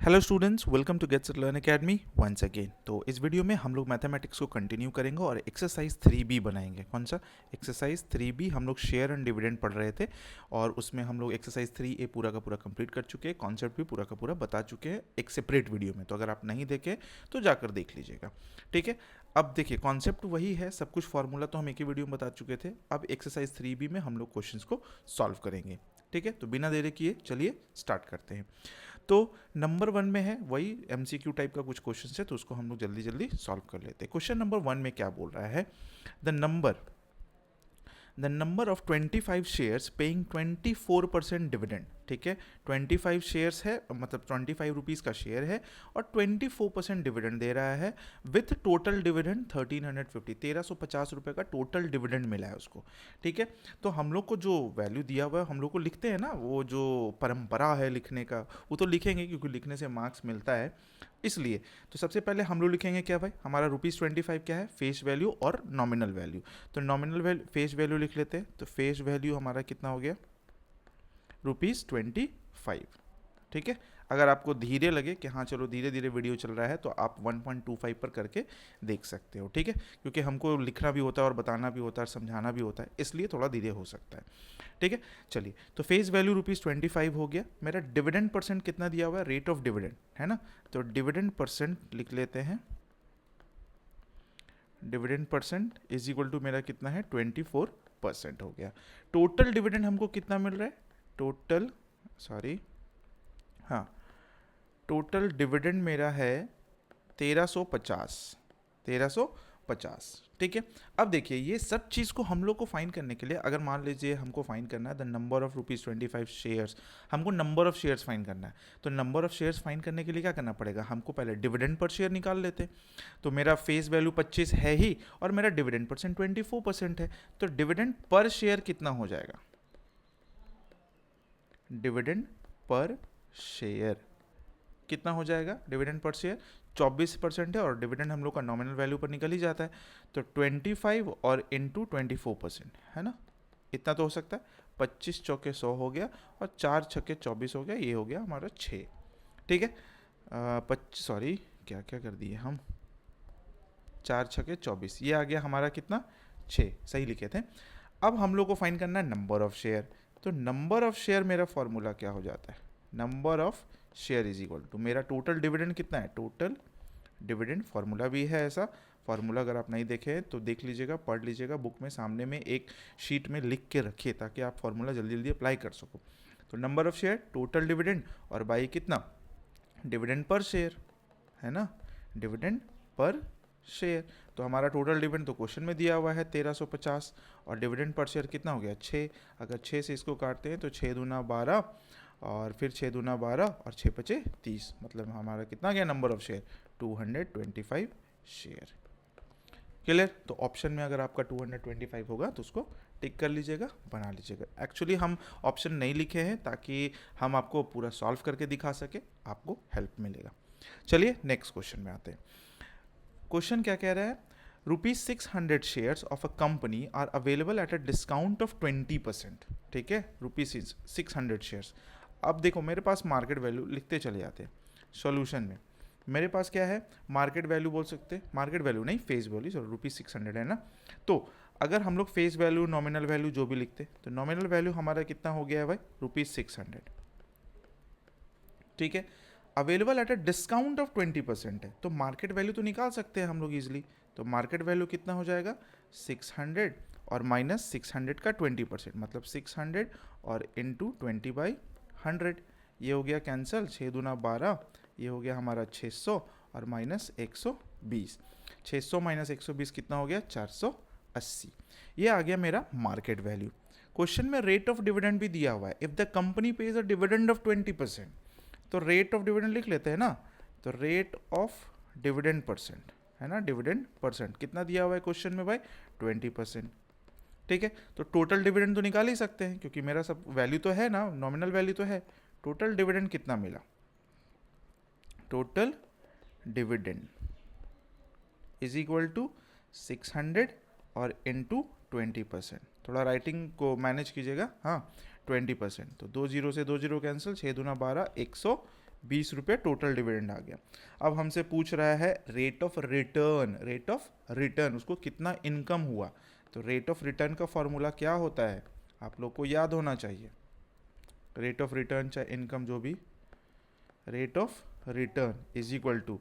Hello students, welcome to Gets Learn Academy once again. तो इस video में हम लोग मैथमेटिक्स को कंटिन्यू करेंगे और एक्सरसाइज 3B बनाएंगे। कौन सा एक्सरसाइज 3B? हम लोग शेयर एंड डिविडेंड पढ़ रहे थे और उसमें हम लोग एक्सरसाइज 3A पूरा का पूरा कंप्लीट कर चुके हैं, कॉन्सेप्ट भी पूरा का पूरा बता चुके हैं एक सेपरेट वीडियो में। तो अगर आप नहीं देखें तो जाकर देख लीजिएगा, ठीक है। अब देखिए, कॉन्सेप्ट वही है, सब कुछ फॉर्मूला तो हम एक ही वीडियो में बता चुके थे। अब एक्सरसाइज 3B में हम लोग क्वेश्चंस को सॉल्व करेंगे, ठीक है। तो बिना देरी किए चलिए स्टार्ट करते हैं। तो नंबर 1 में है वही MCQ टाइप का कुछ क्वेश्चन है, तो उसको हम लोग जल्दी जल्दी सॉल्व कर लेते हैं। क्वेश्चन नंबर 1 में क्या बोल रहा है? The number of 25 shares paying 24% dividend, ठीक है। 25 शेयर्स है, मतलब 25 रुपीज़ का शेयर है और 24% डिविडेंड दे रहा है विथ टोटल डिविडेंड 1350 रुपये का टोटल डिविडेंड मिला है उसको, ठीक है। तो हम लोग को जो वैल्यू दिया हुआ है, हम लोग को लिखते हैं ना, वो जो परंपरा है लिखने का वो तो लिखेंगे क्योंकि लिखने से मार्क्स मिलता है, इसलिए। तो सबसे पहले हम लोग लिखेंगे क्या भाई, हमारा ₹25 क्या है? फेस वैल्यू और नॉमिनल वैल्यू। तो नॉमिनल वैल्यू, फेस वैल्यू लिख लेते हैं। तो फेस वैल्यू हमारा कितना हो गया? ₹25, ठीक है। अगर आपको धीरे लगे कि हाँ चलो धीरे धीरे वीडियो चल रहा है, तो आप 1.25 पर करके देख सकते हो, ठीक है। क्योंकि हमको लिखना भी होता है और बताना भी होता है, समझाना भी होता है, इसलिए थोड़ा धीरे हो सकता है, ठीक है। चलिए, तो फेस वैल्यू ₹25 हो गया। मेरा डिविडेंड परसेंट कितना दिया हुआ है? रेट ऑफ डिविडेंड है ना, तो डिविडेंड परसेंट लिख लेते हैं। Dividend percent is equal to मेरा कितना है? 24% हो गया। टोटल डिविडेंड हमको कितना मिल रहा है? टोटल डिविडेंड मेरा है 1350, ठीक है। अब देखिए, ये सब चीज़ को हम लोग को फाइंड करने के लिए, अगर मान लीजिए हमको फाइंड करना है द नंबर ऑफ ₹25 शेयर्स, हमको नंबर ऑफ शेयर्स फाइंड करना है। तो नंबर ऑफ शेयर्स फाइंड करने के लिए क्या करना पड़ेगा? हमको पहले डिविडेंड पर शेयर निकाल लेते। तो मेरा फेस वैल्यू 25 है ही और मेरा डिविडेंड परसेंट 24% है, तो डिविडेंड पर शेयर कितना हो जाएगा? डिविडेंड पर शेयर कितना हो जाएगा? डिविडेंड पर शेयर 24% है और डिविडेंड हम लोग का नॉमिनल वैल्यू पर निकल ही जाता है, तो 25 और इंटू 24% है ना, इतना तो हो सकता है। 25 चौके 100 हो गया और 4 छक्के 24 हो गया, ये हो गया हमारा 6, ठीक है। 25 सॉरी क्या क्या कर दिए हम, 4 छक्के 24, ये आ गया हमारा कितना? 6, सही लिखे थे। अब हम लोग को फाइंड करना है नंबर ऑफ शेयर। तो नंबर ऑफ शेयर मेरा फॉर्मूला क्या हो जाता है? Number of share is equal to मेरा टोटल डिविडेंड कितना है? टोटल डिविडेंड फॉर्मूला भी है ऐसा। फॉर्मूला अगर आप नहीं देखे तो देख लीजिएगा, पढ़ लीजिएगा, बुक में सामने में एक शीट में लिख के रखिए ताकि आप फॉर्मूला जल्दी जल्दी अप्लाई कर सको। तो number of share, total dividend और बाई कितना? डिविडेंड पर शेयर, है ना, डिविडेंड पर शेयर। तो हमारा टोटल डिविडेंड तो क्वेश्चन में दिया हुआ है 1350 और डिविडेंड पर शेयर कितना हो गया? 6। अगर 6 से इसको काटते हैं तो 6 दूना 12 और फिर 6 दूना 12 और 6 पचे 30, मतलब हमारा कितना गया number of share? 225 share. Clear? तो ऑप्शन में अगर आपका 225 होगा तो उसको टिक कर लीजिएगा, बना लीजिएगा। एक्चुअली हम ऑप्शन नहीं लिखे हैं ताकि हम आपको पूरा सॉल्व करके दिखा सके, आपको हेल्प मिलेगा। चलिए नेक्स्ट क्वेश्चन में आते हैं। क्वेश्चन क्या कह रहा है? ₹600 shares of a company are available at a discount of 20%, ठीक है। ₹600 शेयर्स। अब देखो, मेरे पास मार्केट वैल्यू लिखते चले जाते हैं सॉल्यूशन में। मेरे पास क्या है? मार्केट वैल्यू बोल सकते हैं, मार्केट वैल्यू नहीं, फेस वैल्यू, सॉरी, ₹600 है ना। तो अगर हम लोग फेस वैल्यू, नॉमिनल वैल्यू जो भी लिखते, तो नॉमिनल वैल्यू हमारा कितना हो गया है भाई? ₹600, ठीक है। Available at a discount of 20% है, तो मार्केट वैल्यू तो निकाल सकते हैं हम लोग इजिली। तो मार्केट वैल्यू कितना हो जाएगा? 600 और माइनस 600 का 20%, मतलब 600 और इंटू 20/100, ये हो गया कैंसिल। 6 दूना 12, ये हो गया हमारा 600 और माइनस 120। 600 माइनस 120 कितना हो गया? 480। ये आ गया मेरा मार्केट वैल्यू। क्वेश्चन में रेट ऑफ डिविडेंड भी दिया हुआ है। If the company page a dividend of 20%, तो रेट ऑफ डिविडेंड लिख लेते हैं ना। तो रेट ऑफ डिविडेंड परसेंट है ना, डिविडेंड परसेंट कितना दिया हुआ है क्वेश्चन में भाई? 20%, ठीक है। तो टोटल डिविडेंड तो निकाल ही सकते हैं क्योंकि मेरा सब वैल्यू तो है ना, नॉमिनल वैल्यू तो है। टोटल डिविडेंड कितना मिला? Total dividend is equal to 600 और इंटू 20%। थोड़ा राइटिंग को मैनेज कीजिएगा, हाँ, 20%। तो 2 जीरो से 2 जीरो कैंसिल, 6 दूना 12, ₹20 टोटल डिविडेंड आ गया। अब हमसे पूछ रहा है rate of return, rate of return उसको कितना इनकम हुआ। तो रेट ऑफ रिटर्न का फॉर्मूला क्या होता है, आप लोग को याद होना चाहिए। रेट ऑफ रिटर्न चाहे इनकम जो भी, rate of return is equal to,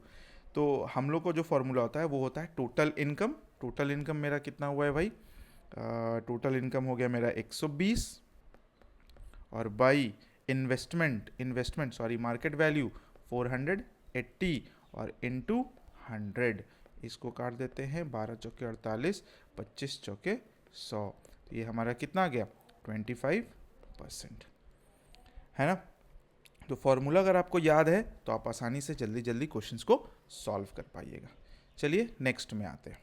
तो हम लोग को जो फॉर्मूला होता है वो होता है टोटल इनकम। टोटल इनकम मेरा कितना हुआ है भाई, टोटल इनकम हो गया मेरा 120 और by investment sorry market value 480 और इनटू 100, इसको काट देते हैं 12 चौके 48, 25 चौके 100, तो ये हमारा कितना आ गया 25%, है ना। तो फॉर्मूला अगर आपको याद है तो आप आसानी से जल्दी जल्दी क्वेश्चंस को सॉल्व कर पाइएगा। चलिए नेक्स्ट में आते हैं।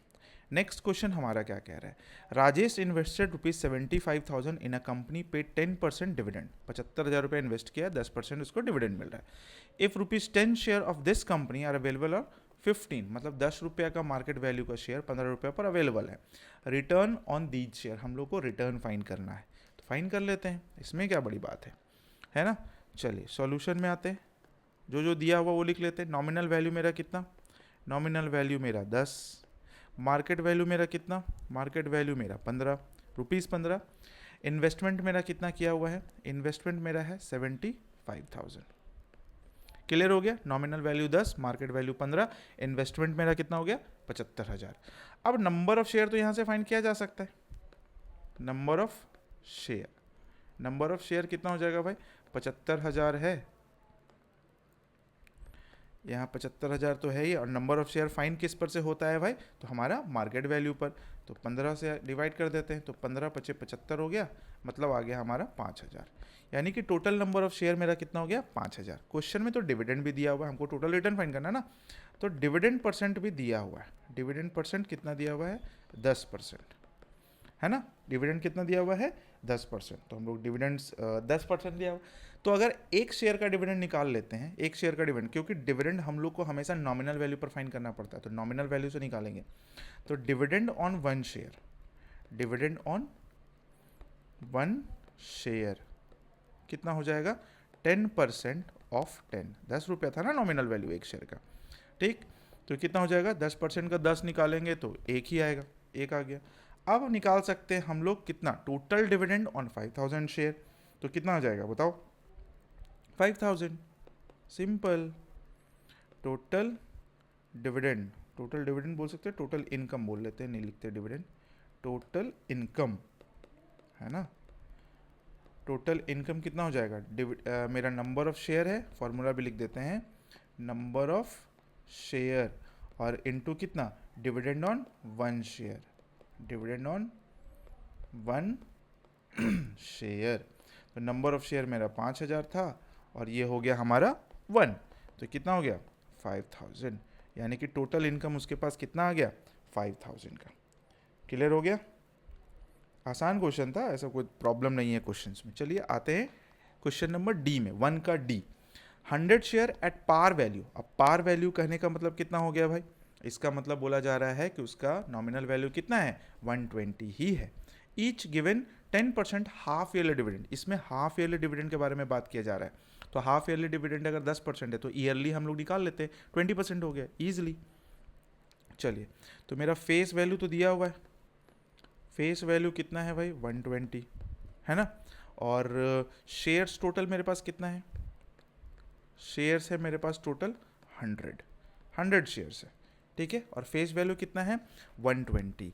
नेक्स्ट क्वेश्चन हमारा क्या कह रहा है, Rajesh invested ₹75,000 in a company पे 10% डिविडेंड, 75,000 रुपये इन्वेस्ट किया, 10% उसको डिविडेंड मिल रहा है। If ₹10 share of this company are available और 15, मतलब 10 रुपये का मार्केट वैल्यू का शेयर 15 रुपये पर अवेलेबल है। रिटर्न ऑन दीज शेयर, हम लोग को रिटर्न फाइंड करना है, तो फाइंड कर लेते हैं, इसमें क्या बड़ी बात है ना। चलिए सॉल्यूशन में आते हैं, जो जो दिया हुआ वो लिख लेते हैं। नॉमिनल वैल्यू मेरा कितना, नॉमिनल वैल्यू मेरा 10, मार्केट वैल्यू मेरा कितना, मार्केट वैल्यू मेरा 15 रुपीज़ 15। इन्वेस्टमेंट मेरा कितना किया हुआ है, इन्वेस्टमेंट मेरा है 75,000। क्लियर हो गया, nominal value 10, market value 15, investment मेरा कितना हो गया 75,000। अब नंबर ऑफ शेयर तो यहाँ से फाइंड किया जा सकता है, number of share, number of share कितना हो जाएगा भाई 75,000 है, यहाँ 75,000 तो है ही, और नंबर ऑफ शेयर फाइन किस पर से होता है भाई, तो हमारा मार्केट वैल्यू पर, तो 15 से डिवाइड कर देते हैं, तो 15 × 75 हो गया, मतलब आ गया हमारा 5,000, यानी कि टोटल नंबर ऑफ शेयर मेरा कितना हो गया 5,000। क्वेश्चन में तो डिविडेंड भी दिया हुआ है, हमको टोटल रिटर्न फाइन करना है ना, तो डिविडेंड परसेंट भी दिया हुआ है, डिविडेंड परसेंट कितना दिया हुआ है 10%, है ना। डिविडेंड कितना दिया हुआ है 10%, तो हम लोग डिविडेंड्स 10% दिया हुआ, तो अगर एक शेयर का डिविडेंड निकाल लेते हैं, एक शेयर का डिविडेंड, क्योंकि डिविडेंड हम लोग को हमेशा नॉमिनल वैल्यू पर फाइंड करना पड़ता है, तो नॉमिनल वैल्यू से निकालेंगे, तो dividend on one share, dividend on one share कितना हो जाएगा 10% ऑफ 10, 10 रुपया था ना नॉमिनल वैल्यू एक शेयर का, ठीक, तो कितना हो जाएगा 10% का 10 निकालेंगे तो एक ही आएगा, एक आ गया। अब निकाल सकते हैं हम लोग कितना, टोटल डिविडेंड ऑन 5,000 शेयर, तो कितना आ जाएगा बताओ 5,000, simple. Total dividend, total dividend बोल सकते हैं, टोटल इनकम बोल लेते हैं, नहीं लिखते डिविडेंड, टोटल इनकम, है ना। टोटल इनकम कितना हो जाएगा, मेरा नंबर ऑफ शेयर है, फॉर्मूला भी लिख देते हैं, नंबर ऑफ शेयर और इनटू कितना, dividend on one share, dividend on one share, तो नंबर ऑफ शेयर मेरा 5,000 था और ये हो गया हमारा 1, तो कितना हो गया 5,000, यानी कि टोटल इनकम उसके पास कितना आ गया 5,000 का। क्लियर हो गया, आसान क्वेश्चन था, ऐसा कोई प्रॉब्लम नहीं है क्वेश्चंस में। चलिए आते हैं क्वेश्चन नंबर डी में, 1 का D, 100 share at par value. अब पार वैल्यू कहने का मतलब कितना हो गया भाई, इसका मतलब बोला जा रहा है कि उसका नॉमिनल वैल्यू कितना है 120 ही है। Each given 10% half yearly dividend, इसमें हाफ ईयरली डिविडेंड के बारे में बात किया जा रहा है, तो हाफ ईयरली डिविडेंड अगर 10% है तो ईयरली हम लोग निकाल लेते हैं, 20% हो गया ईजिली। चलिए तो मेरा फेस वैल्यू तो दिया हुआ है, फेस वैल्यू कितना है भाई 120, है ना, और शेयर्स टोटल मेरे पास कितना है, शेयर्स है मेरे पास टोटल 100 शेयर्स है, ठीक है, और फेस वैल्यू कितना है 120।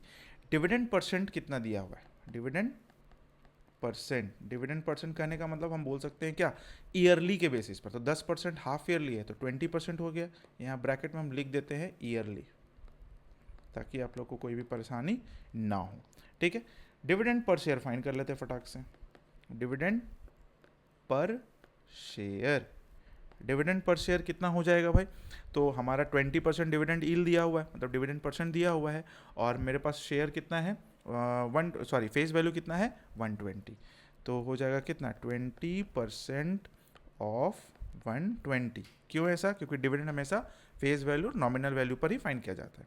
डिविडेंड परसेंट कितना दिया हुआ है, डिविडेंड परसेंट कहने का मतलब हम बोल सकते हैं क्या, ईयरली के बेसिस पर, तो 10% हाफ ईयरली है तो 20% हो गया, यहाँ ब्रैकेट में हम लिख देते हैं ईयरली, ताकि आप लोग को कोई भी परेशानी ना हो, ठीक है। डिविडेंड पर शेयर फाइंड कर लेते हैं फटाक से, dividend per share, dividend per share कितना हो जाएगा भाई, तो हमारा 20% डिविडेंड ईल्ड दिया हुआ है, मतलब डिविडेंड परसेंट दिया हुआ है, और मेरे पास शेयर कितना है फेस वैल्यू कितना है 120, तो हो जाएगा कितना 20% ऑफ 120। क्यों ऐसा, क्योंकि डिविडेंड हमेशा फेस वैल्यू नॉमिनल वैल्यू पर ही फाइंड किया जाता है,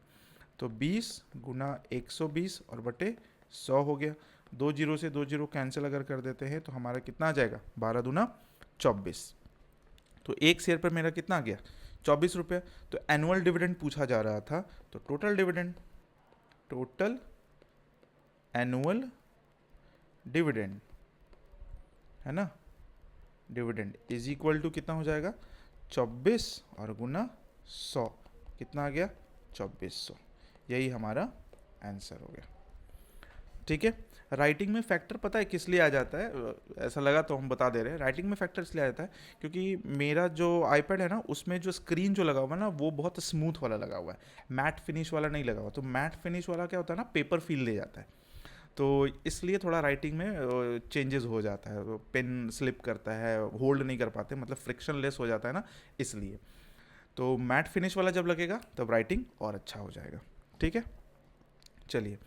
तो 20 × 120 और बटे 100 हो गया, 2 जीरो से 2 जीरो कैंसिल अगर कर देते हैं तो हमारा कितना आ जाएगा 12 दूना 24, तो एक शेयर पर मेरा कितना आ गया 24 रुपये। तो एनुअल डिविडेंड पूछा जा रहा था, तो total dividend, total annual dividend है ना, डिविडेंड इज इक्वल टू कितना हो जाएगा 24 और गुना 100, कितना आ गया 2400। यही हमारा आंसर हो गया। ठीक है। राइटिंग में फैक्टर पता है किस लिए आ जाता है, ऐसा लगा तो हम बता दे रहे हैं। राइटिंग में फैक्टर इसलिए आ जाता है क्योंकि मेरा जो आईपैड है ना, उसमें जो स्क्रीन जो लगा हुआ है ना, वो बहुत स्मूथ वाला लगा हुआ है, मैट फिनिश वाला नहीं लगा हुआ। तो मैट फिनिश वाला क्या होता है ना, पेपर फील ले जाता है, तो इसलिए थोड़ा राइटिंग में चेंजेस हो जाता है, पेन स्लिप करता है, होल्ड नहीं कर पाते, मतलब फ्रिक्शन लेस हो जाता है ना, इसलिए। तो मैट फिनिश वाला जब लगेगा तब राइटिंग और अच्छा हो जाएगा। ठीक है, चलिए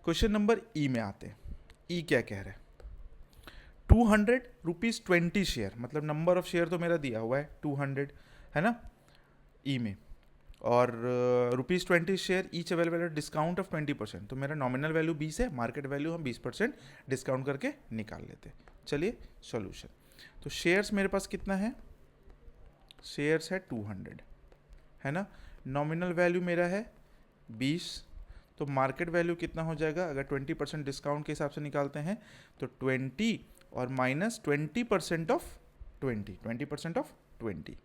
क्वेश्चन नंबर ई में आते हैं। ई क्या कह रहे हैं, 200 रुपीज़ 20 शेयर, मतलब नंबर ऑफ शेयर तो मेरा दिया हुआ है 200 है ना ई में, और ₹20 share each available at discount of 20%। तो मेरा नॉमिनल वैल्यू 20 है, मार्केट वैल्यू हम 20% डिस्काउंट करके निकाल लेते हैं। चलिए सॉल्यूशन। तो शेयर्स मेरे पास कितना है, शेयर्स है 200 है ना, नॉमिनल वैल्यू मेरा है 20, तो मार्केट वैल्यू कितना हो जाएगा, अगर 20% डिस्काउंट के हिसाब से निकालते हैं तो 20 और माइनस 20% ऑफ 20% ऑफ 20,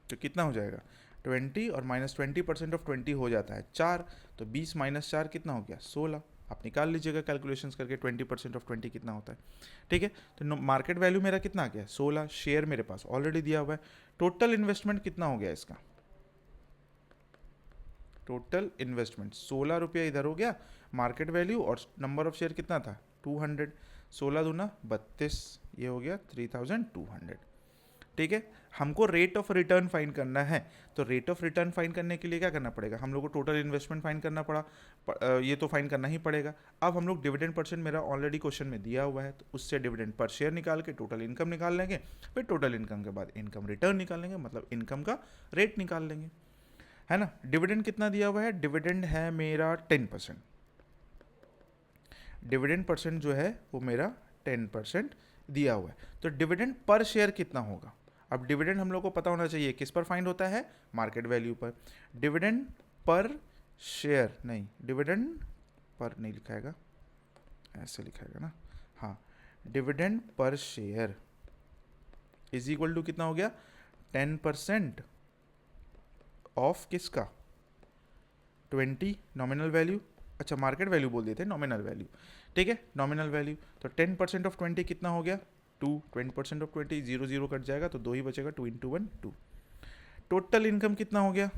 तो कितना हो जाएगा 20 और माइनस 20% ऑफ 20 हो जाता है 4, तो 20 माइनस 4 कितना हो गया 16। आप निकाल लीजिएगा कैलकुलेशंस करके 20% ऑफ 20 कितना होता है। ठीक है, तो मार्केट वैल्यू मेरा कितना आ गया 16, शेयर मेरे पास ऑलरेडी दिया हुआ है। टोटल इन्वेस्टमेंट कितना हो गया इसका, टोटल इन्वेस्टमेंट 16 रुपया इधर हो गया, मार्केट वैल्यू और नंबर ऑफ शेयर कितना था 200, 16 दूना 32, ये हो गया 3200। ठीक है, हमको रेट ऑफ रिटर्न फाइंड करना है, तो रेट ऑफ रिटर्न फाइंड करने के लिए क्या करना पड़ेगा, हम लोग को टोटल इन्वेस्टमेंट फाइंड करना पड़ा, ये तो फाइंड करना ही पड़ेगा। अब हम लोग डिविडेंड परसेंट मेरा ऑलरेडी क्वेश्चन में दिया हुआ है, तो उससे डिविडेंड पर शेयर निकाल के टोटल इनकम निकाल लेंगे, फिर टोटल इनकम के बाद इनकम रिटर्न निकालेंगे, मतलब इनकम का रेट निकाल लेंगे, है ना। डिविडेंड कितना दिया हुआ है, डिविडेंड है मेरा 10%, डिविडेंड परसेंट जो है वो मेरा 10% दिया हुआ है। तो डिविडेंड पर शेयर कितना होगा, अब डिविडेंड हम लोग को पता होना चाहिए किस पर फाइंड होता है, मार्केट वैल्यू पर। डिविडेंड पर शेयर नहीं, डिविडेंड पर नहीं लिखाएगा, ऐसे लिखाएगा ना, हाँ, dividend per share is equal to कितना हो गया 10% ऑफ किसका 20 नॉमिनल वैल्यू, अच्छा मार्केट वैल्यू बोल देते हैं, नॉमिनल वैल्यू। ठीक है, नॉमिनल वैल्यू, तो 10% ऑफ 20 कितना हो गया 2, 20% ऑफ 20 0 0 कट जाएगा, तो 2 ही बचेगा, 2 × 1 2। टोटल इनकम कितना हो गया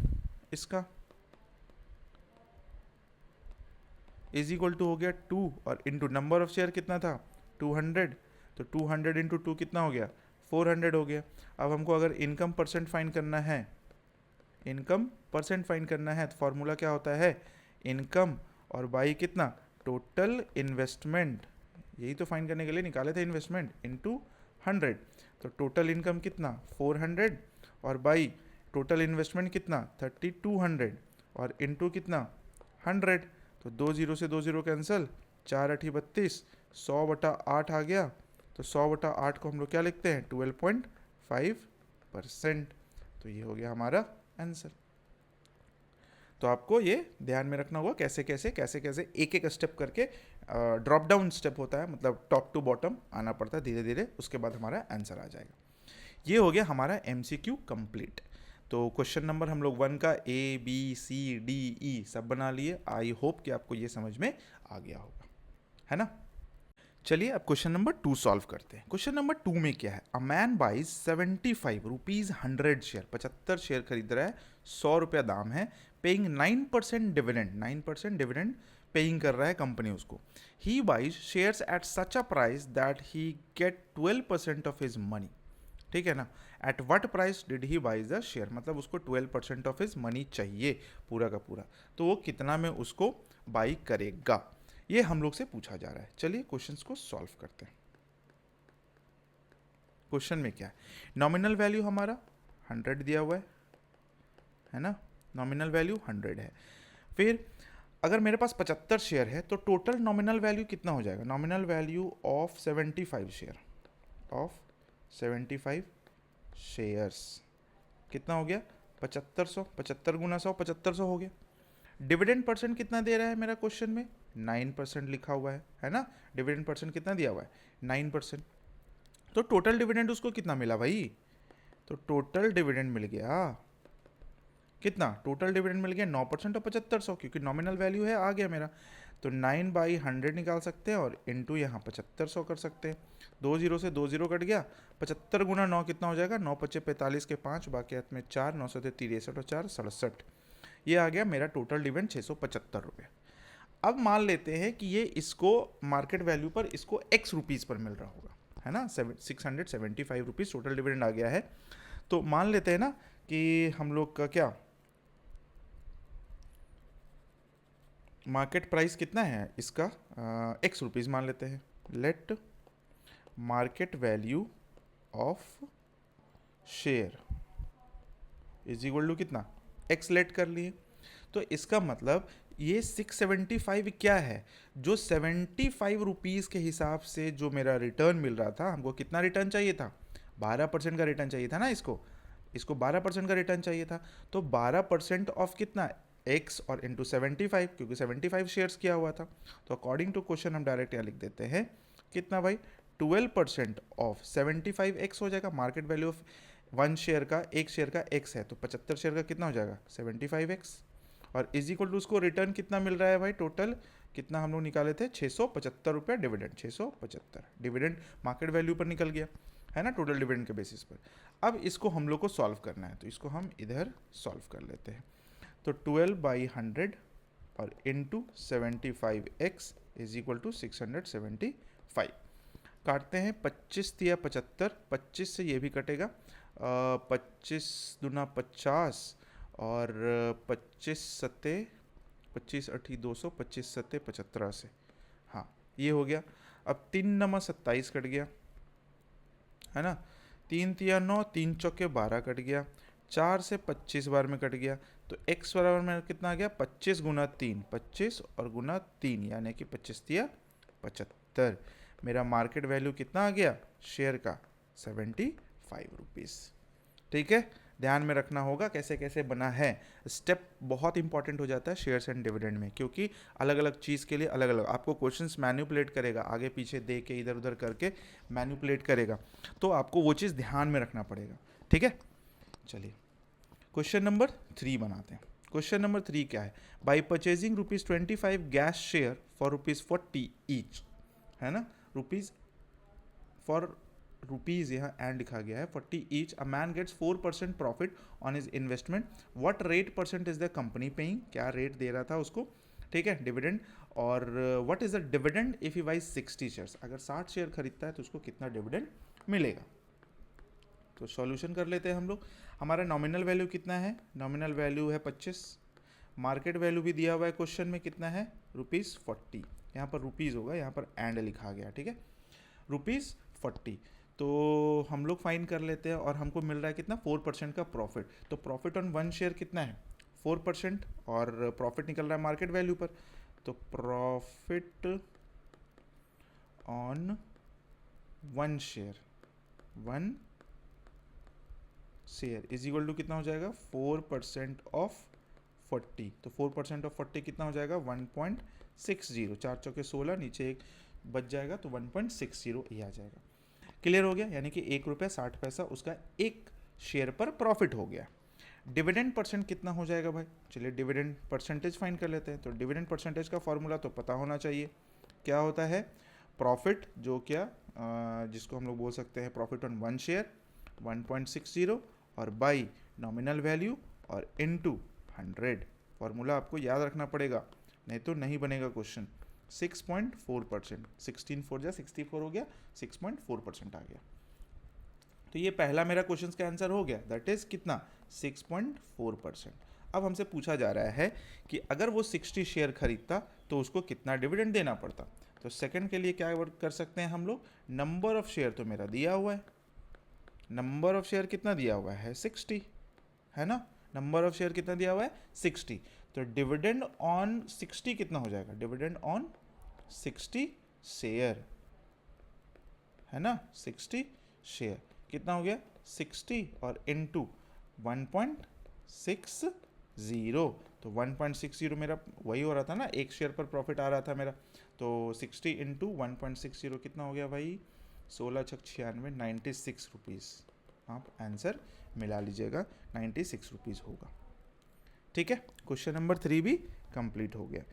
इसका, इज इक्वल टू हो गया 2 और इंटू नंबर ऑफ शेयर कितना था 200, तो 200 × 2 कितना हो गया 400 हो गया। अब हमको अगर इनकम परसेंट फाइंड करना है, इनकम परसेंट फाइंड करना है, तो फॉर्मूला क्या होता है, इनकम और बाई कितना टोटल इन्वेस्टमेंट, यही तो फाइंड करने के लिए निकाले थे, इन्वेस्टमेंट इनटू 100। तो टोटल इनकम कितना 400 और बाई टोटल इन्वेस्टमेंट कितना 3200 और इनटू कितना 100, तो 2 0 से 2 0 कैंसिल, 4 8 32, 100/8 आ गया, तो 100/8 को हम लोग क्या लिखते हैं 12.5%। तो ये हो गया हमारा आंसर। तो आपको ये ध्यान में रखना होगा कैसे कैसे एक एक स्टेप करके ड्रॉप डाउन स्टेप होता है, मतलब टॉप टू बॉटम आना पड़ता है धीरे धीरे, उसके बाद हमारा आंसर आ जाएगा। ये हो गया हमारा MCQ कंप्लीट। तो क्वेश्चन नंबर हम लोग 1 का A B C D E सब बना लिए। आई होप कि आपको ये समझ में आ गया होगा, है ना। चलिए अब क्वेश्चन नंबर 2 सॉल्व करते हैं। क्वेश्चन नंबर 2 में क्या है, a man buys 75 rupees 100 share, 75 share खरीद रहा है, 100 रुपया दाम है, पेइंग 9% डिविडेंड, 9% डिविडेंड पेइंग कर रहा है कंपनी उसको। He buys shares at such a price that he get 12% of his money, ठीक है ना। At what price did he buys the share, मतलब उसको 12% ऑफ हिज मनी चाहिए पूरा का पूरा, तो वो कितना में उसको बाई करेगा, ये हम लोग से पूछा जा रहा है। चलिए क्वेश्चंस को सॉल्व करते हैं। क्वेश्चन में क्या है, नॉमिनल वैल्यू हमारा 100 दिया हुआ है ना, नॉमिनल वैल्यू 100 है। फिर अगर मेरे पास 75 शेयर है तो टोटल नॉमिनल वैल्यू कितना हो जाएगा, nominal value of 75 share, of 75 shares, कितना हो गया 7500, 75 गुना 100 7500 हो गया। डिविडेंड परसेंट कितना दे रहा है मेरा क्वेश्चन में, 9% लिखा हुआ है ना। डिविडेंड परसेंट कितना दिया हुआ है, 9%। तो टोटल डिविडेंड उसको कितना मिला भाई, तो टोटल डिविडेंड मिल गया कितना, टोटल डिविडेंड मिल गया 9% और 7500, क्योंकि नॉमिनल वैल्यू है आ गया मेरा। तो 9/100 निकाल सकते हैं और इनटू यहाँ 7500 कर सकते हैं। 2 जीरो से 2 जीरो कट गया, 75 गुना 9 कितना हो जाएगा, 9 पच्चे 45 के 5, बाकी हाथ में 4, 9 से 63 और 4 67। ये आ गया मेरा टोटल डिविडेंड 675 रुपये। अब मान लेते हैं कि ये इसको मार्केट वैल्यू पर इसको एक्स रुपीज़ पर मिल रहा होगा, है ना। 675 रुपीज़ टोटल डिविडेंड आ गया है। तो मान लेते हैं ना कि हम लोग का क्या मार्केट प्राइस कितना है इसका, एक्स रुपीज़ मान लेते हैं। Let market value of share is equal to कितना, एक्स लेट कर लिए। तो इसका मतलब ये 675 क्या है, जो 75 रुपीज़ के हिसाब से जो मेरा रिटर्न मिल रहा था, हमको कितना रिटर्न चाहिए था, 12% का रिटर्न चाहिए था ना। इसको 12% का रिटर्न चाहिए था। तो 12% ऑफ कितना, एक्स और इंटू 75, क्योंकि 75 शेयर्स किया हुआ था। तो अकॉर्डिंग टू क्वेश्चन हम डायरेक्ट यहाँ लिख देते हैं कितना भाई, 12% ऑफ 75 एक्स हो जाएगा। मार्केट वैल्यू ऑफ एक शेयर का एक्स है, तो 75 शेयर का कितना हो जाएगा 75 एक्स, और इज इक्वल टू उसको रिटर्न कितना मिल रहा है भाई, टोटल कितना हम लोग निकाले थे 675 रुपये डिविडेंड, 675 डिविडेंड मार्केट वैल्यू पर निकल गया है ना, टोटल डिविडेंड के बेसिस पर। अब इसको हम लोग को सॉल्व करना है, तो इसको हम इधर सॉल्व कर लेते हैं। तो 12/100 और into 75x is equal to 675। काटते हैं, 25 तिया 75, 25 से ये भी कटेगा, 25 दूना 50 और 25 सत्ते 25 अठी 200, 25 सत्ते 75 से, हाँ ये हो गया। अब 3 नमा 27 कट गया है ना, 3 तिया 9, 3 चौके 12 कट गया, 4 से 25 बार में कट गया। तो x बराबर में कितना आ गया, 25 गुना 3, 25 और गुना 3 यानी कि 25 तिया 75। मेरा मार्केट वैल्यू कितना आ गया शेयर का, 75 रुपीज़। ठीक है, ध्यान में रखना होगा कैसे कैसे बना है। स्टेप बहुत इंपॉर्टेंट हो जाता है शेयर्स एंड डिविडेंड में, क्योंकि अलग अलग चीज़ के लिए अलग अलग आपको क्वेश्चंस मैनिपुलेट करेगा, आगे पीछे दे के इधर उधर करके मैनिपुलेट करेगा, तो आपको वो चीज़ ध्यान में रखना पड़ेगा। ठीक है, चलिए क्वेश्चन नंबर 3 बनाते हैं। क्वेश्चन नंबर 3 क्या है, by purchasing ₹25 gas share for ₹40 each, है ना, रुपीज़ यहाँ एंड लिखा गया है, 40 each, a man gets 4% profit on his investment, what rate percent is the company paying, क्या रेट दे रहा था उसको, ठीक है, डिविडेंड। और what is the dividend if he buys 60 shares, अगर 60 शेयर खरीदता है तो उसको कितना डिविडेंड मिलेगा। तो सॉल्यूशन कर लेते हैं हम लोग। हमारा नॉमिनल वैल्यू कितना है, नॉमिनल वैल्यू है 25, मार्केट वैल्यू भी दिया हुआ है क्वेश्चन में कितना है ₹40, यहाँ पर रुपीज़ होगा, यहाँ पर एंड लिखा गया, ठीक है, ₹40। तो हम लोग फाइन कर लेते हैं और हमको मिल रहा है कितना 4% का प्रॉफिट। तो प्रॉफिट ऑन 1 शेयर कितना है 4%, और प्रॉफिट निकल रहा है मार्केट वैल्यू पर, तो profit on 1 share is equal to कितना हो जाएगा 4% ऑफ 40। तो 4% ऑफ 40 कितना हो जाएगा 1.60, 4 चौके 16, नीचे एक बच जाएगा तो 1.60 ये आ जाएगा। क्लियर हो गया, यानी कि ₹1.60 उसका एक शेयर पर प्रॉफिट हो गया। डिविडेंड परसेंट कितना हो जाएगा भाई, चलिए डिविडेंड परसेंटेज फाइंड कर लेते हैं। तो डिविडेंड परसेंटेज का फॉर्मूला तो पता होना चाहिए, क्या होता है, प्रॉफिट जो क्या जिसको हम लोग बोल सकते हैं प्रॉफिट ऑन 1 शेयर 1.60 और बाई नॉमिनल वैल्यू और इनटू 100। फॉर्मूला आपको याद रखना पड़ेगा, नहीं तो नहीं बनेगा क्वेश्चन। 6.4%, 16 4 जा 64 हो गया, 6.4% आ गया। तो ये पहला मेरा क्वेश्चन का आंसर हो गया, दैट इज कितना 6.4%। अब हमसे पूछा जा रहा है कि अगर वो 60 शेयर खरीदता तो उसको कितना डिविडेंड देना पड़ता। तो सेकंड के लिए क्या कर सकते हैं हम लोग, नंबर ऑफ शेयर तो मेरा दिया हुआ है, नंबर ऑफ शेयर कितना दिया हुआ है 60, है ना, नंबर ऑफ शेयर कितना दिया हुआ है 60। तो डिविडेंड ऑन 60 कितना हो जाएगा, डिविडेंड ऑन 60 शेयर, है ना, 60 शेयर कितना हो गया 60 और इनटू 1.60, तो 1.60 मेरा वही हो रहा था ना, एक शेयर पर प्रॉफिट आ रहा था मेरा, तो 60 इंटू 1.60 कितना हो गया भाई 16 छक 96, 96 रुपीज़। आप आंसर मिला लीजिएगा, 96 रुपीज़ होगा। ठीक है, क्वेश्चन नंबर 3 भी कंप्लीट हो गया।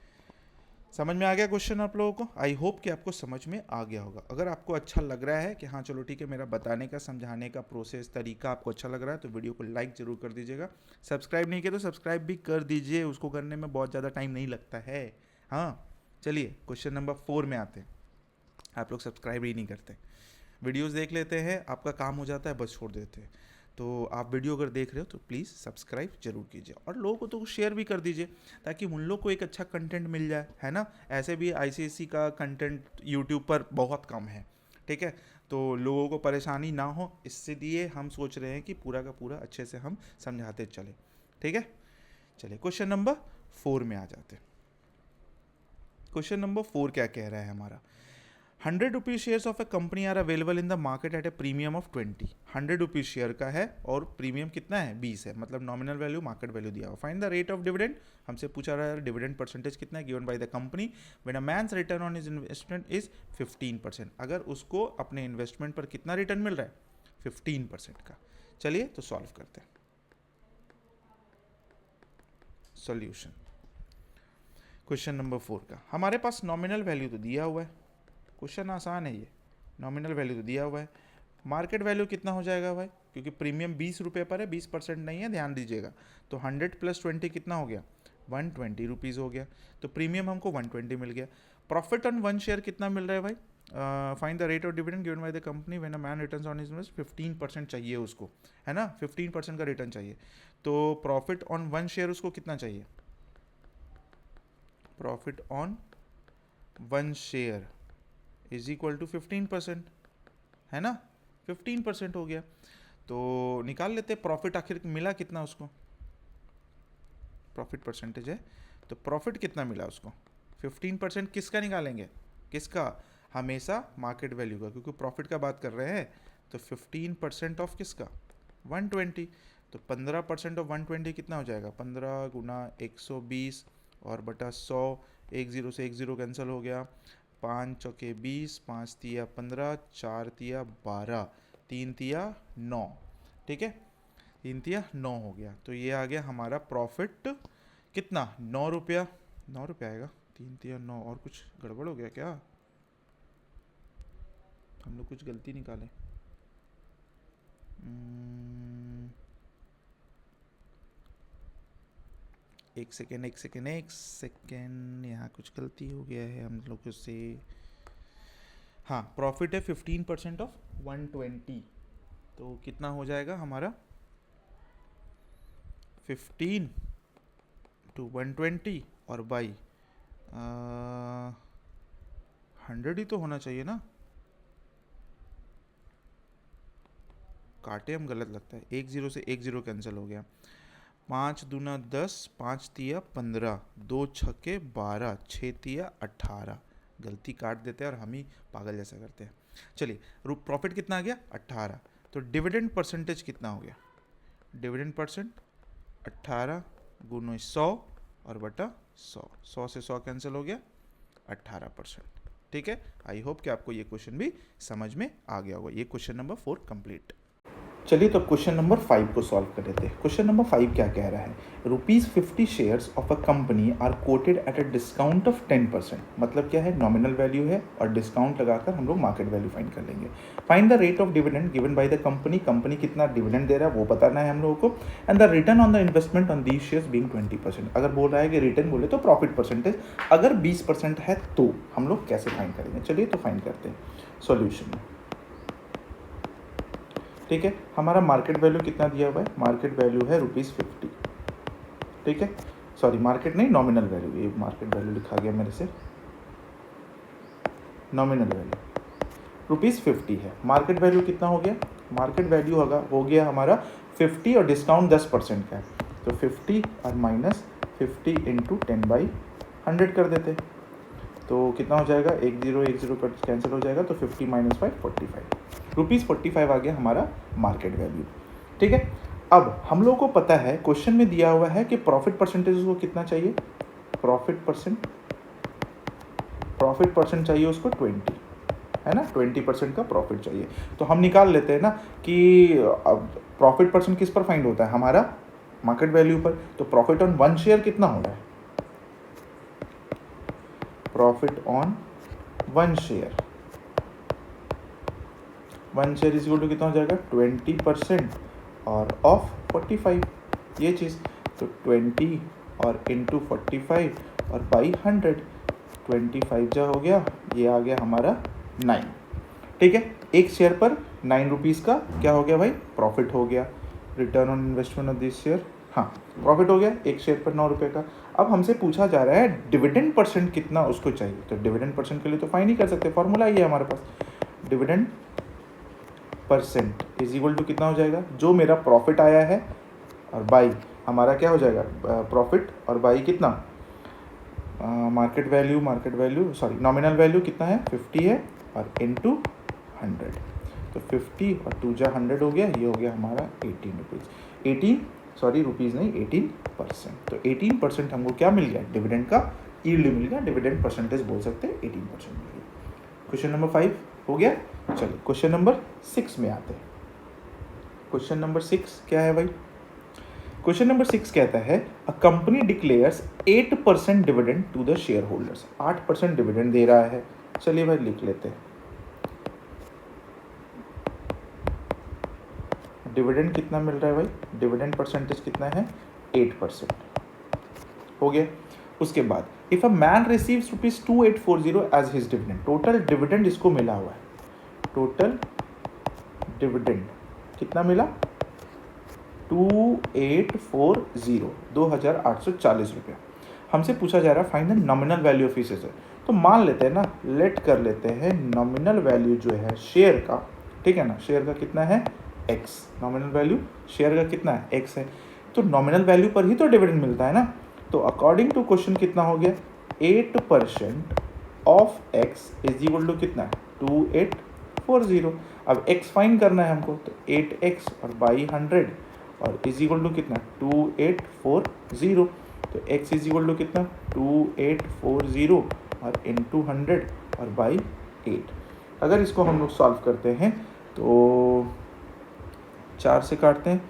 समझ में आ गया क्वेश्चन आप लोगों को? आई होप कि आपको समझ में आ गया होगा। अगर आपको अच्छा लग रहा है कि हाँ चलो ठीक है, मेरा बताने का समझाने का प्रोसेस तरीका आपको अच्छा लग रहा है, तो वीडियो को लाइक जरूर कर दीजिएगा। सब्सक्राइब नहीं किया तो सब्सक्राइब भी कर दीजिए, उसको करने में बहुत ज़्यादा टाइम नहीं लगता है। हाँ चलिए क्वेश्चन नंबर 4 में आते हैं। आप लोग सब्सक्राइब ही नहीं करते, वीडियोस देख लेते हैं, आपका काम हो जाता है, बस छोड़ देते हैं। तो आप वीडियो अगर देख रहे हो तो प्लीज़ सब्सक्राइब जरूर कीजिए, और लोगों को तो शेयर भी कर दीजिए ताकि उन लोग को एक अच्छा कंटेंट मिल जाए, है ना। ऐसे भी आईसीएसई का कंटेंट यूट्यूब पर बहुत कम है, ठीक है, तो लोगों को परेशानी ना हो, इसलिए हम सोच रहे हैं कि पूरा का पूरा अच्छे से हम समझाते चले। ठीक है, चलिए क्वेश्चन नंबर 4 में आ जाते हैं। क्वेश्चन नंबर 4 क्या कह रहा है हमारा, 100 rupees shares of a company are available in the market at a premium of 20। 100 rupees share का है और प्रीमियम कितना है 20 है, मतलब नॉमिनल वैल्यू मार्केट वैल्यू दिया हुआ। Find the rate of dividend, हमसे पूछा रहा है डिविडेंड परसेंटेज कितना है, given by the company when a man's return on his investment is 15%। अगर उसको अपने इन्वेस्टमेंट पर कितना रिटर्न मिल रहा है 15% का। चलिए तो सॉल्व करते हैं। सॉल्यूशन क्वेश्चन नंबर 4 का, हमारे पास नॉमिनल वैल्यू तो दिया हुआ है, क्वेश्चन आसान है ये, नॉमिनल वैल्यू तो दिया हुआ है। मार्केट वैल्यू कितना हो जाएगा भाई, क्योंकि प्रीमियम 20 रुपये पर है, 20% नहीं है, ध्यान दीजिएगा। तो 100 + 20 कितना हो गया 120 रुपीज़ हो गया, तो प्रीमियम हमको 120 मिल गया। प्रॉफिट ऑन 1 शेयर कितना मिल रहा है भाई, find the rate of dividend given by the company when a man returns on his invest, 15% चाहिए उसको, है ना, 15% का रिटर्न चाहिए। तो प्रॉफिट ऑन 1 शेयर उसको कितना चाहिए, profit on 1 share is equal to 15%, है ना, 15% हो गया। तो निकाल लेते प्रॉफिट, आखिर मिला कितना उसको, प्रॉफिट परसेंटेज है तो प्रॉफिट कितना मिला उसको 15%। किसका निकालेंगे, किसका, हमेशा मार्केट वैल्यू का, क्योंकि प्रॉफिट का बात कर रहे हैं। तो 15% ऑफ किसका 120, तो 15% ऑफ 120 कितना हो जाएगा 15 गुना 120 और बटा 100, 1 0 से 1 0 कैंसिल हो गया, 5 चौके 20, 5 तिया 15, 4 तिया 12, 3 तिया 9, ठीक है, 3 तिया 9 हो गया। तो ये आ गया हमारा प्रॉफिट कितना 9 रुपया, 9 रुपया आएगा, 3 तिया 9, और कुछ गड़बड़ हो गया क्या, हम लोग कुछ गलती निकालें, एक सेकेंड, यहाँ कुछ गलती हो गया है हम लोगों से। हाँ, प्रॉफिट है 15% ऑफ 120, तो कितना हो जाएगा हमारा 15 to 120 और बाई 100 ही तो होना चाहिए ना, काटे हम गलत लगता है, 1 0 से 1 0 कैंसिल हो गया, 5 दूना 10, 5 तिया 15, 2 छक्के 12, 6 तिया 18, गलती काट देते हैं और हम ही पागल जैसा करते हैं। चलिए प्रॉफिट कितना आ गया 18, तो डिविडेंड परसेंटेज कितना हो गया, डिविडेंड परसेंट 18 गुना 100 और बटा 100, 100 से 100 कैंसिल हो गया 18%। ठीक है, आई होप कि आपको ये क्वेश्चन भी समझ में आ गया होगा। ये क्वेश्चन नंबर 4 कंप्लीट। चलिए तो क्वेश्चन नंबर 5 को सॉल्व कर लेते हैं। क्वेश्चन नंबर 5 क्या कह रहा है, ₹50 shares of a company are quoted at a discount of 10%, मतलब क्या है नॉमिनल वैल्यू है और डिस्काउंट लगाकर हम लोग मार्केट वैल्यू फाइंड कर लेंगे। Find the rate of dividend given by the company, company कितना डिविडेंड दे रहा है वो बताना है हम लोगों को, and the return on the investment on these shares being 20%। अगर बोल रहा है कि रिटर्न बोले तो प्रॉफिट परसेंटेज, अगर 20% है तो हम लोग कैसे फाइंड करेंगे, चलिए तो फाइंड करते हैं सॉल्यूशन में। ठीक है, हमारा मार्केट वैल्यू कितना दिया हुआ है, मार्केट वैल्यू है ₹50, ठीक है, सॉरी मार्केट नहीं नॉमिनल वैल्यू, ये मार्केट वैल्यू लिखा गया मेरे से, नॉमिनल वैल्यू ₹50 है। मार्केट वैल्यू कितना हो गया, मार्केट वैल्यू हो गया हमारा 50 और डिस्काउंट 10% का है, तो 50 और माइनस 50 इंटू 10/100 कर देते, तो कितना हो जाएगा 1 0 1 0 कैंसिल हो जाएगा, तो 50 - 5 45, ₹45 आ गया हमारा मार्केट वैल्यू। ठीक है, अब हम लोगों को पता है क्वेश्चन में दिया हुआ है कि प्रॉफिट परसेंटेज उसको कितना चाहिए, प्रॉफिट परसेंट चाहिए उसको 20, है ना, 20% का प्रॉफिट चाहिए। तो हम निकाल लेते हैं ना कि प्रॉफिट परसेंट किस पर फाइंड होता है, हमारा मार्केट वैल्यू पर। तो प्रॉफिट ऑन 1 शेयर कितना हो रहा है, profit on 1 share, 1 share is equal to कितना हो जाएगा 20% और ऑफ 45, ये चीज़। तो 20 और इंटू 45 और बाई 100, 25 जा हो गया, ये आ गया हमारा 9। ठीक है, एक शेयर पर 9 रुपीज़ का क्या हो गया भाई, प्रॉफिट हो गया। Return on investment of this share, हाँ प्रॉफिट हो गया एक शेयर पर 9 रुपये का। अब हमसे पूछा जा रहा है डिविडेंड परसेंट कितना उसको चाहिए। तो डिविडेंड परसेंट के लिए तो फाइन ही कर सकते, फॉर्मूला ही है हमारे पास, dividend percent is equal to कितना हो जाएगा, जो मेरा प्रॉफिट आया है और बाई हमारा क्या हो जाएगा, प्रॉफिट और बाई कितना, market value sorry nominal value कितना है 50 है और इनटू 100। तो 50 और 2 जा 100 हो गया, ये हो गया हमारा 18 रुपीज़, 18% तो 18% हमको क्या मिल गया, डिविडेंड का यील्ड मिल गया, डिविडेंड परसेंटेज बोल सकते हैं 18% मिल गया। क्वेश्चन नंबर 5 हो गया। चलिए क्वेश्चन नंबर 6 में आते हैं। क्वेश्चन नंबर 6 क्या है भाई, क्वेश्चन नंबर 6 कहता है a company declares 8% dividend to the share holders, 8% dividend दे रहा है। चलिए भाई लिख लेते हैं, डिविडेंड कितना मिल रहा है भाई, डिविडेंड परसेंटेज कितना है 8% हो गया। उसके बाद if a man receives ₹2840 as his dividend, total dividend इसको मिला हुआ है, टोटल डिविडेंड कितना मिला 2840, 2840 रुपया। हमसे पूछा जा रहा है find the nominal value of share. तो मान लेते हैं ना, लेट कर लेते हैं नॉमिनल वैल्यू जो है शेयर का, ठीक है ना, शेयर का कितना है x, नॉमिनल वैल्यू शेयर का कितना है x है। तो नॉमिनल वैल्यू पर ही तो डिविडेंड मिलता है ना। तो अकॉर्डिंग टू क्वेश्चन कितना हो गया, 8% of x is equal to कितना 2840। अब x फाइंड करना है हमको, तो 8x और बाई 100 और इज इक्वल टू कितना 2840। तो x इज इक्वल टू कितना 2840 और इंटू 100 और बाई 8। अगर इसको हम लोग सॉल्व करते हैं तो 4 से काटते हैं,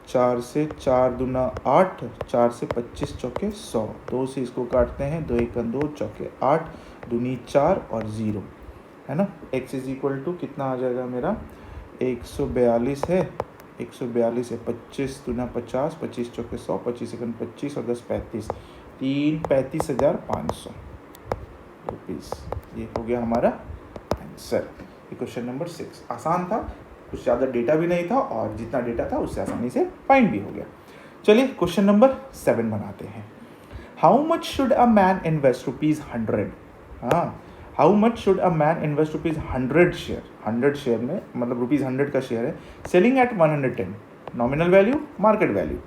4 से 4 दूना 8, 4 से 25 चौके 100, 2 से इसको काटते हैं, 2 1 2 चौके 8, दूनी 4 और 0 है ना। x इज इक्वल टू कितना आ जाएगा मेरा 142 है, 142 है, 25 दूना 50, 25 चौके 100, 25 1 25 और 10 35, 35,500 रुपीज़। ये हो गया हमारा आंसर। ये क्वेश्चन नंबर 6 आसान था, कुछ ज़्यादा डेटा भी नहीं था और जितना डेटा था उससे आसानी से फाइंड भी हो गया। चलिए क्वेश्चन नंबर 7 बनाते हैं। How much should a man invest ₹100, हाँ how much should a man invest ₹100 share, 100 share में मतलब ₹100 का शेयर है, selling at 110, nominal value market value,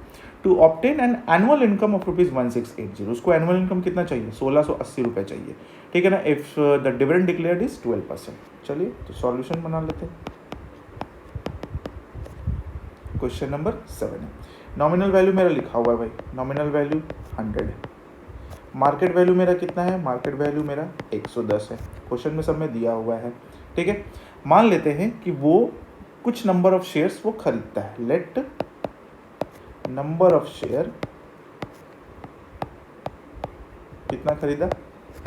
to obtain an annual income of ₹1680। उसको एनुअल इनकम कितना चाहिए 1680 रुपये चाहिए, ठीक है ना। If the dividend declared is 12%। चलिए तो सॉल्यूशन बना लेते हैं। क्वेश्चन नंबर 7 है, नॉमिनल वैल्यू मेरा लिखा हुआ है भाई, नॉमिनल वैल्यू 100 है, मार्केट वैल्यू मेरा कितना है, मार्केट वैल्यू मेरा 110 है, क्वेश्चन में सब में दिया हुआ है, ठीक है। मान लेते हैं कि वो कुछ नंबर ऑफ शेयर्स वो खरीदता है, लेट नंबर ऑफ शेयर कितना खरीदा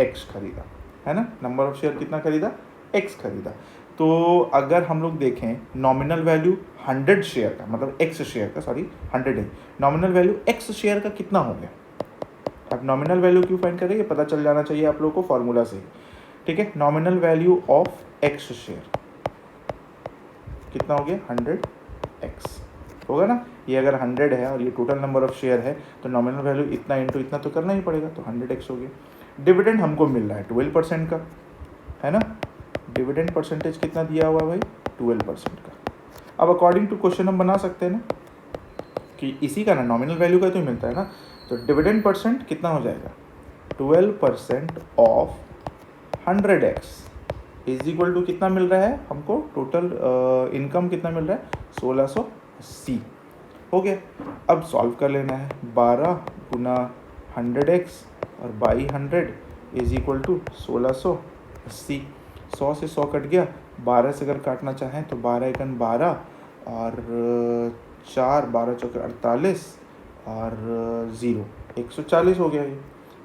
x खरीदा, है ना, नंबर ऑफ शेयर कितना खरीदा x खरीदा। तो अगर हम लोग देखें नॉमिनल वैल्यू 100 शेयर का मतलब x शेयर का, सॉरी 100 है, नॉमिनल वैल्यू x शेयर का कितना हो गया। अब नॉमिनल वैल्यू क्यों फाइंड करें, ये पता चल जाना चाहिए आप लोगों को फॉर्मूला से, ठीक है। Nominal value of x share कितना हो गया 100x होगा ना। ये अगर 100 है और ये टोटल नंबर ऑफ शेयर है तो नॉमिनल वैल्यू इतना इंटू इतना तो करना ही पड़ेगा, तो 100x हो गया। डिविडेंड हमको मिल रहा है 12% का, है ना, डिविडेंड परसेंटेज कितना दिया हुआ भाई 12% का। अब अकॉर्डिंग टू क्वेश्चन हम बना सकते हैं ना कि इसी का ना नॉमिनल वैल्यू का तो मिलता है ना, तो डिविडेंड परसेंट कितना हो जाएगा 12% of 100x is equal to कितना मिल रहा है हमको, टोटल इनकम कितना मिल रहा है 1680। हो गया। अब सॉल्व कर लेना है, 12 गुना 100x और बाई 100 इज इक्वल टू 1680। 100 से 100 कट गया, 12 से अगर काटना चाहें तो 12 एकन 12 और 4 12 चौके 48 और 0 140 हो गया। ये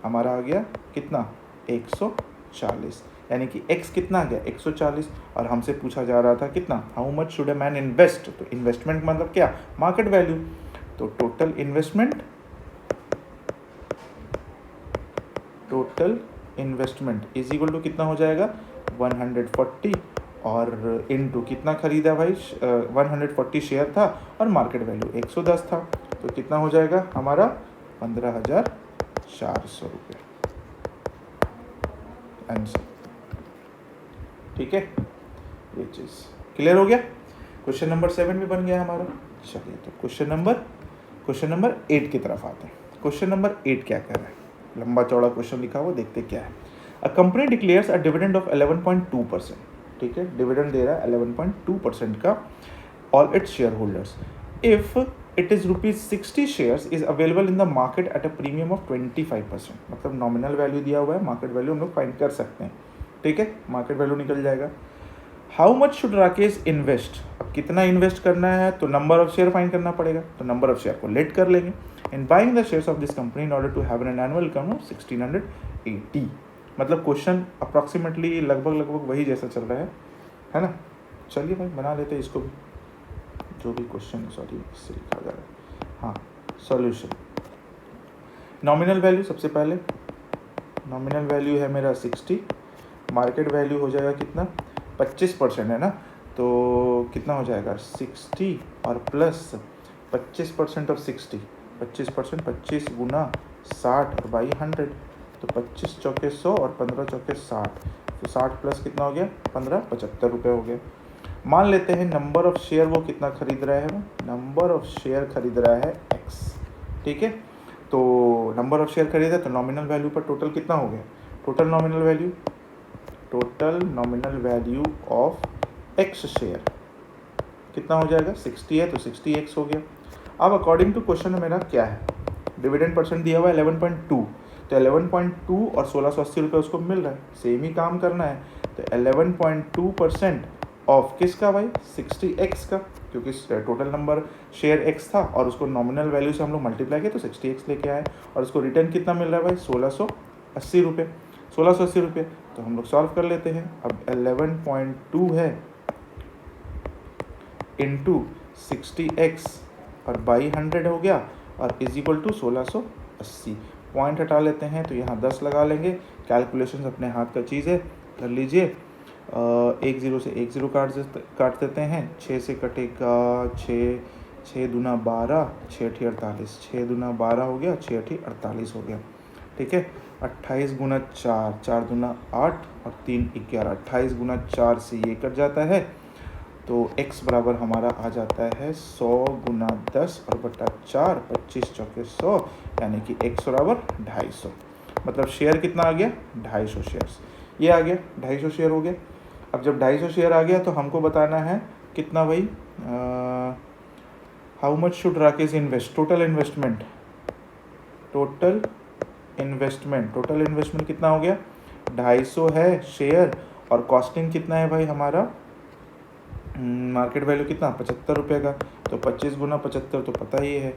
हमारा आ गया कितना 140, यानी कि x कितना आ गया 140। और हमसे पूछा जा रहा था कितना, how much should a man invest, तो इन्वेस्टमेंट मतलब क्या, मार्केट वैल्यू। तो total investment is equal to कितना हो जाएगा 140 और इनटू कितना खरीदा भाई 140 शेयर था और मार्केट वैल्यू 110 था, तो कितना हो जाएगा हमारा 15,400 रुपये आंसर। ठीक है, ये चीज़ क्लियर हो गया। क्वेश्चन नंबर 7 भी बन गया हमारा। चलिए तो क्वेश्चन नंबर 8 की तरफ आते हैं। क्वेश्चन नंबर 8 क्या कह रहा है, लंबा चौड़ा क्वेश्चन लिखा हुआ, देखते क्या है। A company declares a dividend of 11.2%, ठीक है, डिविडेंड दे रहा है 11.2% का all its share holders. If it is ₹60 shares is available in the market eight a premium of 25%, मतलब नॉमिनल वैल्यू दिया हुआ है, मार्केट वैल्यू हम लोग फाइंड कर सकते हैं। ठीक है, मार्केट वैल्यू निकल जाएगा। How much should Rakesh invest, अब कितना इन्वेस्ट करना है, तो नंबर ऑफ शेयर फाइंड करना पड़ेगा, तो नंबर ऑफ शेयर को लेट कर लेंगे। In buying the shares of this company in order to have an annual income of 1680, मतलब क्वेश्चन अप्रॉक्सीमेटली लगभग वही जैसा चल रहा है ना। चलिए भाई बना लेते हैं इसको भी, जो भी क्वेश्चन सॉरी इससे लिखा जा रहा है। हाँ, सॉल्यूशन। नॉमिनल वैल्यू, सबसे पहले नॉमिनल वैल्यू है मेरा 60, मार्केट वैल्यू हो जाएगा कितना 25% है ना, तो कितना हो जाएगा 60 और प्लस 25% ऑफ 60, 25% 25 गुना 60 और बाई 100, तो 25 चौके 100 और 15 चौके 60, तो 60 प्लस कितना हो गया 15, 75 रुपये हो गया। मान लेते हैं नंबर ऑफ शेयर वो कितना खरीद रहा है, नंबर ऑफ शेयर खरीद रहा है x, ठीक है। तो नंबर ऑफ शेयर खरीदा तो नॉमिनल वैल्यू पर टोटल कितना हो गया, total nominal value of x share कितना हो जाएगा 60 है तो 60x हो गया। अब अकॉर्डिंग टू क्वेश्चन मेरा क्या है, डिविडेंड परसेंट दिया हुआ है 11.2, तो 11.2 और 1680 रुपये उसको मिल रहा है, सेम ही काम करना है। तो 11.2% ऑफ किसका भाई 60x का, क्योंकि टोटल नंबर शेयर x था और उसको नॉमिनल वैल्यू से हम लोग मल्टीप्लाई किए तो 60x लेके आए, और उसको रिटर्न कितना मिल रहा है भाई 1680 रुपये, 1680 रुपये। तो हम लोग सॉल्व कर लेते हैं। अब 11.2 है इंटू 60x और बाई 100 हो गया और इज इक्वल टू 1680, पॉइंट हटा लेते हैं तो यहाँ 10 लगा लेंगे, कैलकुलेशन अपने हाथ का चीज़ है, कर लीजिए। 1 0 से 1 0 काट देते हैं, 6 से कटेगा 6 दूना 12, 6 अठी 48, 6 दूना 12 हो गया, 6 अठी 48 हो गया, ठीक है। 28 गुना 4, 4 दूना 8 और 3 11, 28 गुना 4 से ये कट जाता है, तो x बराबर हमारा आ जाता है 100 गुना 10 और बटा 4, 25 चौके 100, यानी कि x बराबर 250, मतलब शेयर कितना आ गया 250 शेयर्स, ये आ गया 250 शेयर हो गया। अब जब 250 शेयर आ गया तो हमको बताना है कितना भाई, how much should Rakesh invest, total investment कितना हो गया 250 है शेयर, और कॉस्टिंग कितना है भाई हमारा, मार्केट वैल्यू कितना 75 रुपये का, तो 25 गुना 75 तो पता ही है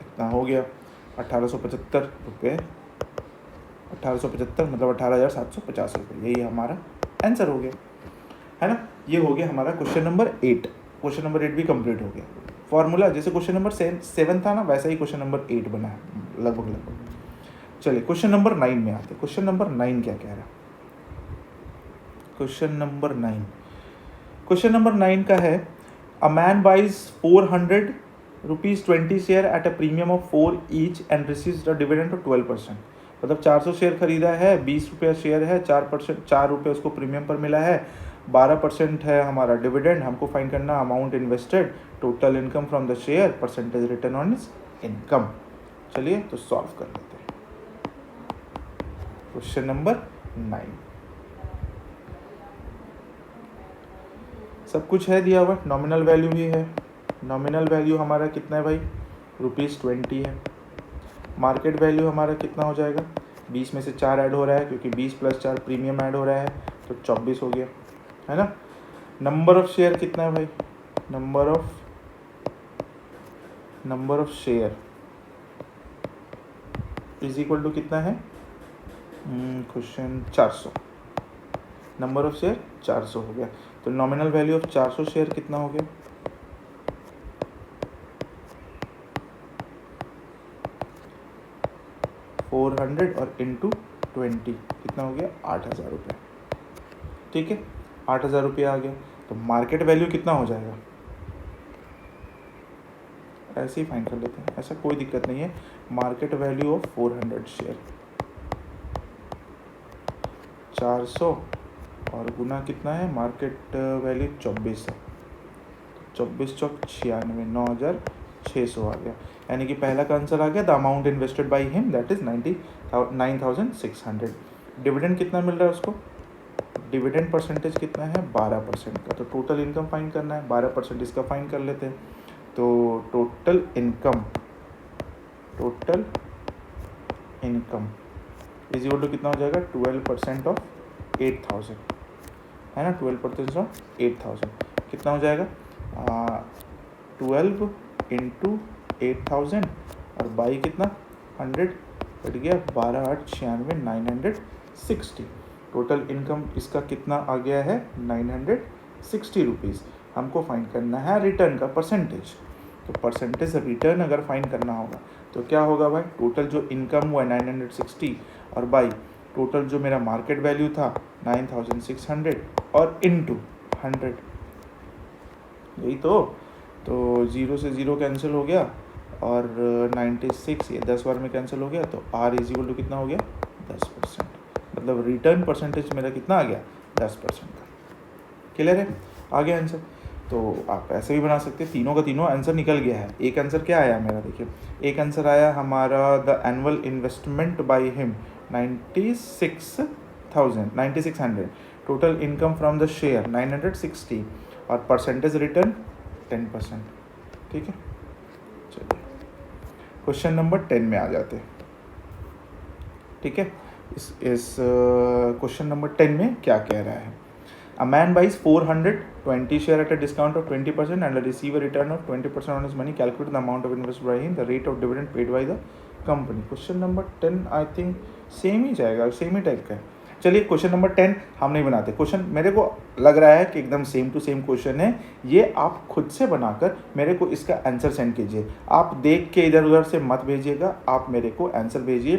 इतना हो गया 1875 रुपये, 1875 मतलब 18,750 रुपये, यही हमारा आंसर हो गया, है ना। ये हो गया हमारा क्वेश्चन नंबर 8। क्वेश्चन नंबर 8 भी कंप्लीट हो गया। फॉर्मूला जैसे क्वेश्चन नंबर 7 था ना, वैसा ही क्वेश्चन नंबर 8 बना है लगभग। चलिए क्वेश्चन नंबर 9 में आते हैं। क्वेश्चन नंबर 9 क्या कह रहा है, क्वेश्चन नंबर 9 का है, a man buys 400 rupees 20 share at a premium of 4 each and receives the dividend of 12%, मतलब 400 शेयर खरीदा है, 20 रुपया शेयर है, 4 रुपये उसको प्रीमियम पर मिला है, 12% है हमारा डिविडेंड, हमको फाइंड करना amount invested, total income from the share, percentage return on is income. चलिए तो सॉल्व कर लेते हैं क्वेश्चन नंबर 9। सब कुछ है दिया हुआ, नॉमिनल वैल्यू भी है। नॉमिनल वैल्यू हमारा कितना है भाई, ₹20 है। मार्केट वैल्यू हमारा कितना हो जाएगा, 20 में से 4 ऐड हो रहा है क्योंकि 20 + 4 प्रीमियम ऐड हो रहा है, तो 24 हो गया, है ना। नंबर ऑफ शेयर कितना है भाई, number of share is equal to कितना है, क्वेश्चन 400। नंबर ऑफ शेयर 400 हो गया, तो नॉमिनल वैल्यू ऑफ 400 शेयर कितना हो गया, 400 और इंटू 20 कितना हो गया, 8,000 रुपये। ठीक है, 8,000 रुपये आ गया। तो मार्केट वैल्यू कितना हो जाएगा, ऐसे ही फाइंड कर लेते हैं, ऐसा कोई दिक्कत नहीं है। मार्केट वैल्यू ऑफ 400 शेयर 400 और गुना कितना है, मार्केट वैल्यू 24 है, 24 चौक 96, 9,600 आ गया। यानी कि पहला का आंसर आ गया, the amount invested by him that is 9,600। Dividend कितना मिल रहा है उसको, डिविडेंड परसेंटेज कितना है, 12% का। तो टोटल इनकम फाइंड करना है, 12% इसका फाइंड कर लेते हैं। तो total income is equal to कितना हो जाएगा, 12% ऑफ 8,000, है ना। 12% ऑफ 8,000 कितना हो जाएगा, 12 इंटू 8,000 और बाई कितना 100 कट गया, 12,896, 960। टोटल इनकम इसका कितना आ गया है, 960 रुपीज़। हमको फाइंड करना है रिटर्न का परसेंटेज। तो परसेंटेज रिटर्न अगर फाइंड करना होगा तो क्या होगा भाई, टोटल जो इनकम हुआ है 960 और बाई टोटल जो मेरा मार्केट वैल्यू था 9,600 और इंटू 100, यही तो 0 से 0 कैंसिल हो गया और 96 ये 10 बार में कैंसिल हो गया, तो R इज इक्वल टू कितना हो गया, 10%। मतलब रिटर्न परसेंटेज मेरा कितना आ गया, 10% का। क्लियर है, आ गया आंसर। तो आप ऐसे भी बना सकते हैं, तीनों का तीनों आंसर निकल गया है। एक आंसर क्या आया मेरा, देखिए एक आंसर आया हमारा, the annual investment by him 96,600, total income from the share 960 और परसेंटेज रिटर्न 10%। ठीक है, चलिए क्वेश्चन नंबर 10 में आ जाते हैं। ठीक है, इस क्वेश्चन नंबर 10 में क्या कह रहा है, A man buys 420 share at a discount of 20% and receive a return of 20% on his money. Calculate the amount of investment by him, the rate of dividend paid by the company. Question number 10 I think same ही जाएगा, same ही type का है। चलिए question number 10 हम नहीं बनाते। Question मेरे को लग रहा है कि एकदम सेम टू सेम क्वेश्चन है, ये आप खुद से बनाकर मेरे को इसका आंसर सेंड कीजिए। आप देख के इधर उधर से मत भेजिएगा, आप मेरे को आंसर भेजिए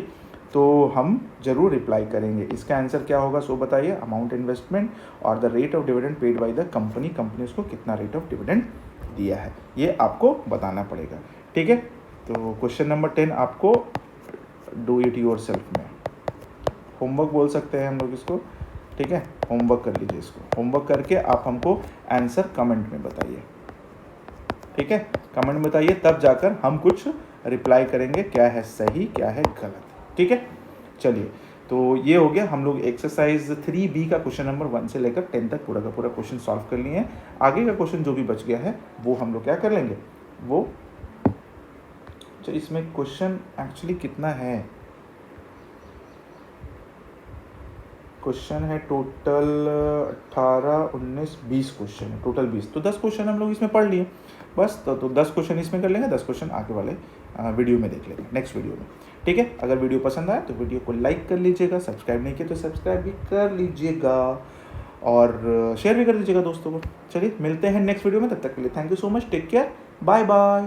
तो हम जरूर रिप्लाई करेंगे। इसका आंसर क्या होगा सो बताइए, अमाउंट इन्वेस्टमेंट और the rate of dividend paid by the company, company उसको कितना रेट ऑफ डिविडेंड दिया है ये आपको बताना पड़ेगा। ठीक है, तो क्वेश्चन नंबर 10 आपको डू इट योर सेल्फ में, होमवर्क बोल सकते हैं हम लोग इसको। ठीक है, होमवर्क कर लीजिए इसको, होमवर्क करके आप हमको आंसर कमेंट में बताइए। ठीक है, कमेंट में बताइए, तब जाकर हम कुछ रिप्लाई करेंगे, क्या है सही क्या है गलत। ठीक है, चलिए तो ये हो गया, हम लोग एक्सरसाइज 3B का क्वेश्चन नंबर 1 से लेकर 10 तक पूरा का पूरा क्वेश्चन सॉल्व कर लिए हैं। आगे का क्वेश्चन जो भी बच गया है वो हम लोग क्या कर लेंगे, वो तो इसमें क्वेश्चन एक्चुअली कितना है, क्वेश्चन है टोटल 18, 19, 20 क्वेश्चन है, टोटल 20। तो 10 क्वेश्चन हम लोग इसमें पढ़ लिए बस। तो 10 क्वेश्चन इसमें कर लेंगे, 10 क्वेश्चन आगे वाले वीडियो में देख लेंगे, नेक्स्ट वीडियो में। ठीक है, अगर वीडियो पसंद आए तो वीडियो को लाइक कर लीजिएगा, सब्सक्राइब नहीं किया तो सब्सक्राइब भी कर लीजिएगा और शेयर भी कर दीजिएगा दोस्तों को। चलिए मिलते हैं नेक्स्ट वीडियो में, तब तक के लिए thank you so much, take care, bye bye.